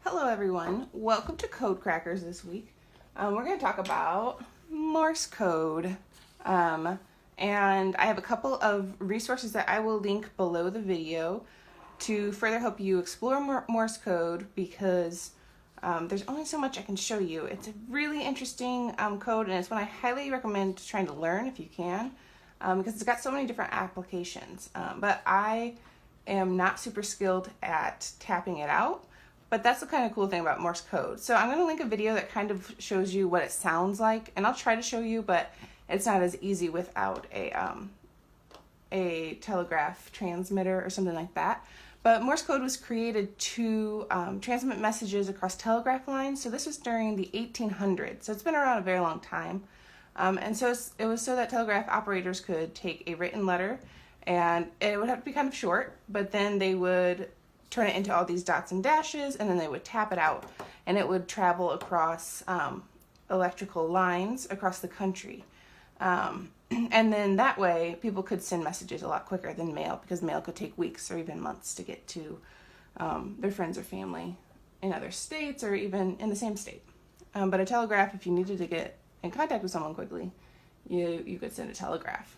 Hello everyone, welcome to Code Crackers this week. We're going to talk about Morse code. And I have a couple of resources that I will link below the video to further help you explore Morse code because there's only so much I can show you. It's a really interesting code, and it's one I highly recommend trying to learn if you can because it's got so many different applications. But I am not super skilled at tapping it out. But that's the kind of cool thing about Morse code. So I'm going to link a video that kind of shows you what it sounds like, and I'll try to show you, but it's not as easy without a telegraph transmitter or something like that. But Morse code was created to transmit messages across telegraph lines. So this was during the 1800s. So it's been around a very long time. And so it was so that telegraph operators could take a written letter, and it would have to be kind of short, but then they would turn it into all these dots and dashes, and then they would tap it out, and it would travel across electrical lines across the country. And then that way, people could send messages a lot quicker than mail, because mail could take weeks or even months to get to their friends or family in other states or even in the same state. But a telegraph, if you needed to get in contact with someone quickly, you could send a telegraph.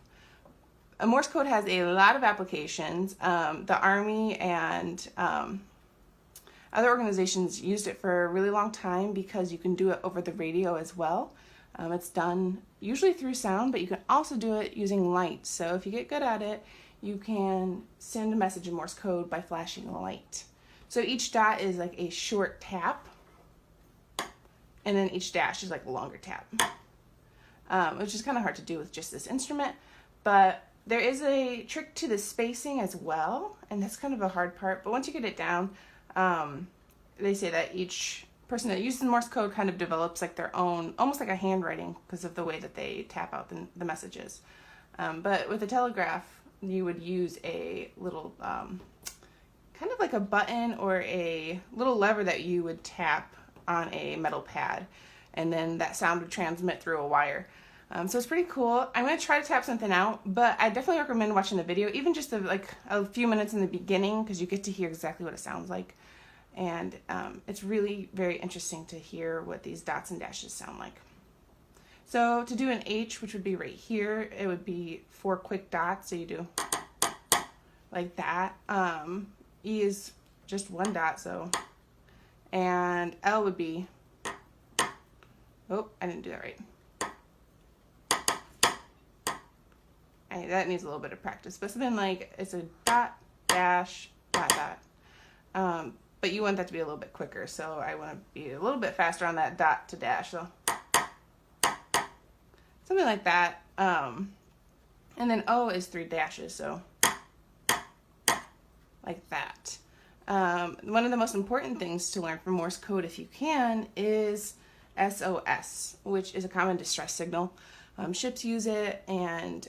Morse code has a lot of applications. The Army and other organizations used it for a really long time because you can do it over the radio as well. It's done usually through sound, but you can also do it using light. So if you get good at it, you can send a message in Morse code by flashing a light. So each dot is like a short tap, and then each dash is like a longer tap, which is kind of hard to do with just this instrument, but there is a trick to the spacing as well, and that's kind of a hard part. But once you get it down, they say that each person that uses Morse code kind of develops like their own, almost like a handwriting because of the way that they tap out the messages. But with a telegraph, you would use a little, kind of like a button or a little lever that you would tap on a metal pad, and then that sound would transmit through a wire. So it's pretty cool. I'm going to try to tap something out, but I definitely recommend watching the video, even just like a few minutes in the beginning, because you get to hear exactly what it sounds like. And it's really very interesting to hear what these dots and dashes sound like. So to do an H, which would be right here, it would be 4 quick dots. So you do like that. E is just 1 dot, so. And L would be, oh, I didn't do that right. That needs a little bit of practice, but something like it's a dot, dash, dot, dot. But you want that to be a little bit quicker, so I want to be a little bit faster on that dot to dash, so something like that. And then O is 3 dashes, so like that. One of the most important things to learn from Morse code, if you can, is SOS, which is a common distress signal. Ships use it, and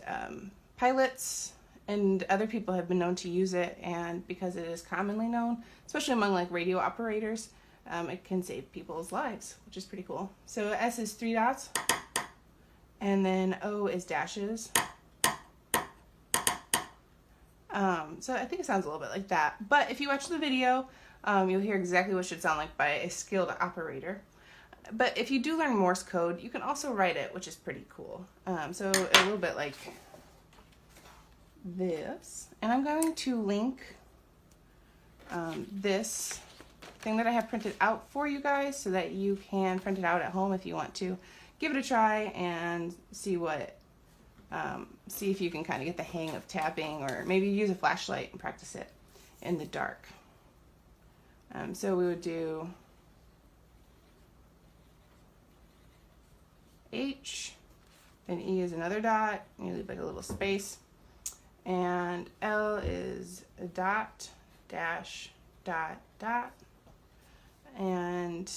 pilots and other people have been known to use it, and because it is commonly known, especially among like radio operators, it can save people's lives, which is pretty cool. So S is 3 dots, and then O is dashes. So I think it sounds a little bit like that, but if you watch the video, you'll hear exactly what it should sound like by a skilled operator. But if you do learn Morse code, you can also write it, which is pretty cool. So a little bit like this. And I'm going to link this thing that I have printed out for you guys so that you can print it out at home if you want to. Give it a try and see if you can kind of get the hang of tapping, or maybe use a flashlight and practice it in the dark. So we would do H, then E is another dot, and you leave like a little space, and L is a dot, dash, dot, dot. And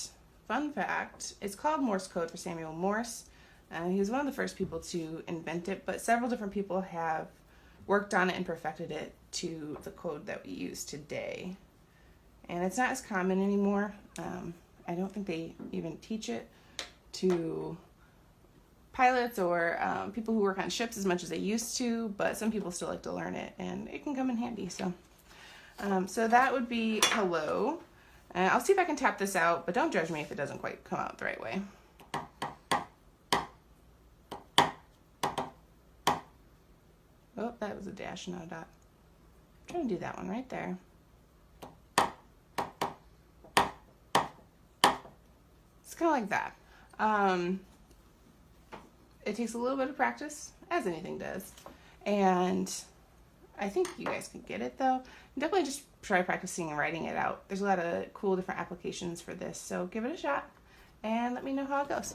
fun fact, it's called Morse code for Samuel Morse. He was one of the first people to invent it, but several different people have worked on it and perfected it to the code that we use today. And it's not as common anymore. I don't think they even teach it to pilots or people who work on ships as much as they used to, but some people still like to learn it, and it can come in handy. So that would be hello. And I'll see if I can tap this out, but don't judge me if it doesn't quite come out the right way. Oh, that was a dash, not a dot. I'm trying to do that one right there. It's kind of like that. It takes a little bit of practice, as anything does. And I think you guys can get it though. Definitely just try practicing and writing it out. There's a lot of cool different applications for this, so give it a shot and let me know how it goes.